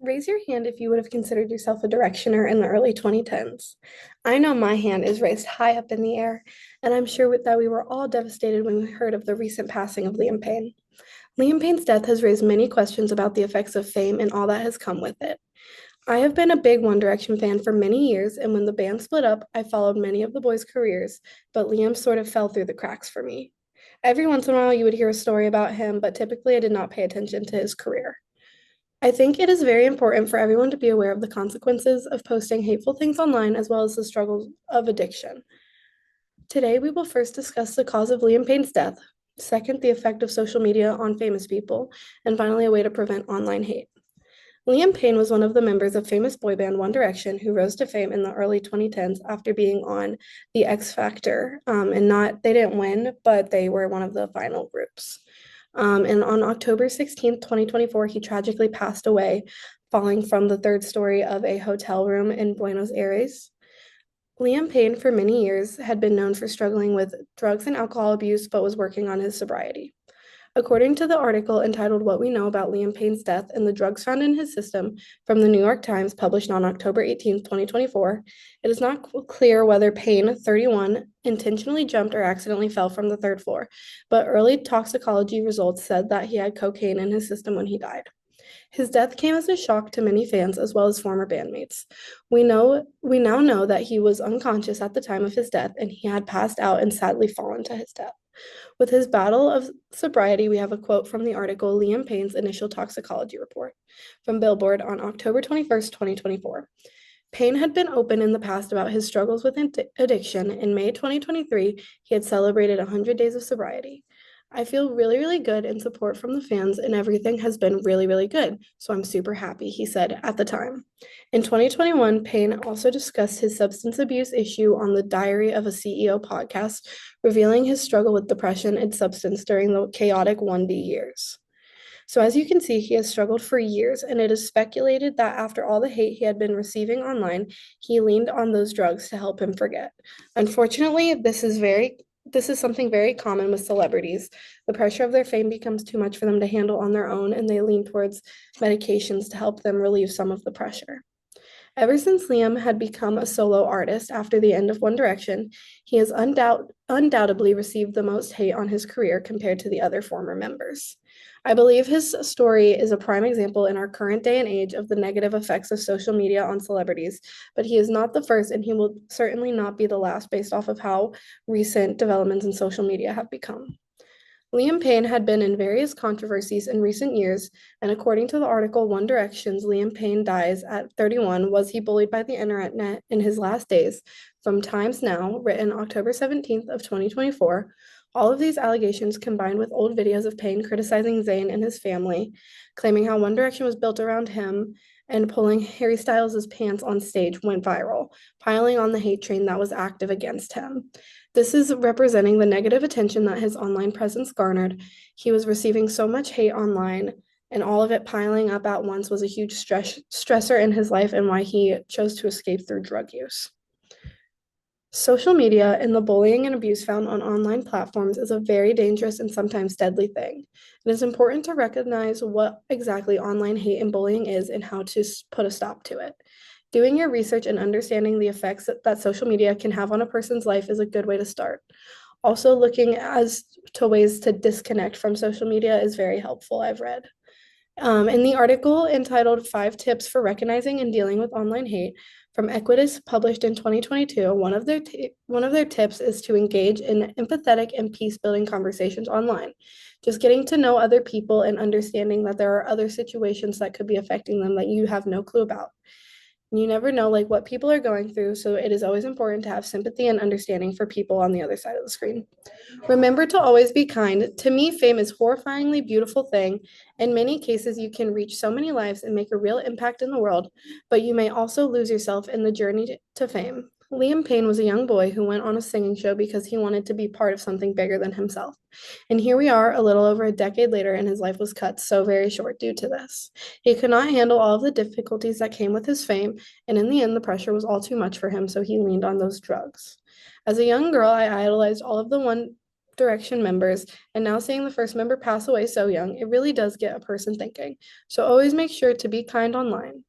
Raise your hand if you would have considered yourself a directioner in the early 2010s. I know my hand is raised high up in the air, and I'm sure that we were all devastated when we heard of the recent passing of Liam Payne. Liam Payne's death has raised many questions about the effects of fame and all that has come with it. I have been a big One Direction fan for many years, and when the band split up, I followed many of the boys' careers, but Liam sort of fell through the cracks for me. Every once in a while, you would hear a story about him, but typically I did not pay attention to his career. I think it is very important for everyone to be aware of the consequences of posting hateful things online as well as the struggles of addiction. Today, we will first discuss the cause of Liam Payne's death, second, the effect of social media on famous people, and finally, a way to prevent online hate. Liam Payne was one of the members of famous boy band One Direction who rose to fame in the early 2010s after being on the X Factor. They didn't win, but they were one of the final groups. And on October 16th, 2024, he tragically passed away, falling from the third story of a hotel room in Buenos Aires. Liam Payne, for many years, had been known for struggling with drugs and alcohol abuse, but was working on his sobriety. According to the article entitled What We Know About Liam Payne's Death and the Drugs Found in His System from the New York Times, published on October 18th, 2024, it is not clear whether Payne, 31, intentionally jumped or accidentally fell from the third floor, but early toxicology results said that he had cocaine in his system when he died. His death came as a shock to many fans as well as former bandmates. We now know that he was unconscious at the time of his death and he had passed out and sadly fallen to his death. With his battle of sobriety, we have a quote from the article Liam Payne's Initial Toxicology Report from Billboard on October 21st, 2024. Payne had been open in the past about his struggles with addiction. In May 2023, he had celebrated 100 days of sobriety. I feel really, really good and support from the fans, and everything has been really, really good. So I'm super happy, he said at the time. In 2021, Payne also discussed his substance abuse issue on the Diary of a CEO podcast, revealing his struggle with depression and substance during the chaotic 1D years. So, as you can see, he has struggled for years, and it is speculated that after all the hate he had been receiving online, he leaned on those drugs to help him forget. Unfortunately, this is something very common with celebrities. The pressure of their fame becomes too much for them to handle on their own, and they lean towards medications to help them relieve some of the pressure. Ever since Liam had become a solo artist after the end of One Direction, he has undoubtedly received the most hate on his career compared to the other former members. I believe his story is a prime example in our current day and age of the negative effects of social media on celebrities, but he is not the first and he will certainly not be the last based off of how recent developments in social media have become. Liam Payne had been in various controversies in recent years, and according to the article One Direction's Liam Payne Dies at 31, Was He Bullied by the Internet in His Last Days? From Times Now, written October 17th of 2024. All of these allegations combined with old videos of Payne criticizing Zayn and his family, claiming how One Direction was built around him, and pulling Harry Styles' pants on stage went viral, piling on the hate train that was active against him. This is representing the negative attention that his online presence garnered. He was receiving so much hate online, and all of it piling up at once was a huge stressor in his life and why he chose to escape through drug use. Social media and the bullying and abuse found on online platforms is a very dangerous and sometimes deadly thing. It is important to recognize what exactly online hate and bullying is and how to put a stop to it. Doing your research and understanding the effects that social media can have on a person's life is a good way to start. Also, looking as to ways to disconnect from social media is very helpful, I've read. In the article entitled Five Tips for Recognizing and Dealing with Online Hate from Equitas, published in 2022, one of their tips is to engage in empathetic and peace-building conversations online. Just getting to know other people and understanding that there are other situations that could be affecting them that you have no clue about. You never know what people are going through, so it is always important to have sympathy and understanding for people on the other side of the screen. Remember to always be kind. To me, fame is a horrifyingly beautiful thing. In many cases, you can reach so many lives and make a real impact in the world, but you may also lose yourself in the journey to fame. Liam Payne was a young boy who went on a singing show because he wanted to be part of something bigger than himself. And here we are, a little over a decade later, and his life was cut so very short due to this. He could not handle all of the difficulties that came with his fame, and in the end, the pressure was all too much for him, so he leaned on those drugs. As a young girl, I idolized all of the One Direction members, and now seeing the first member pass away so young, it really does get a person thinking. So always make sure to be kind online.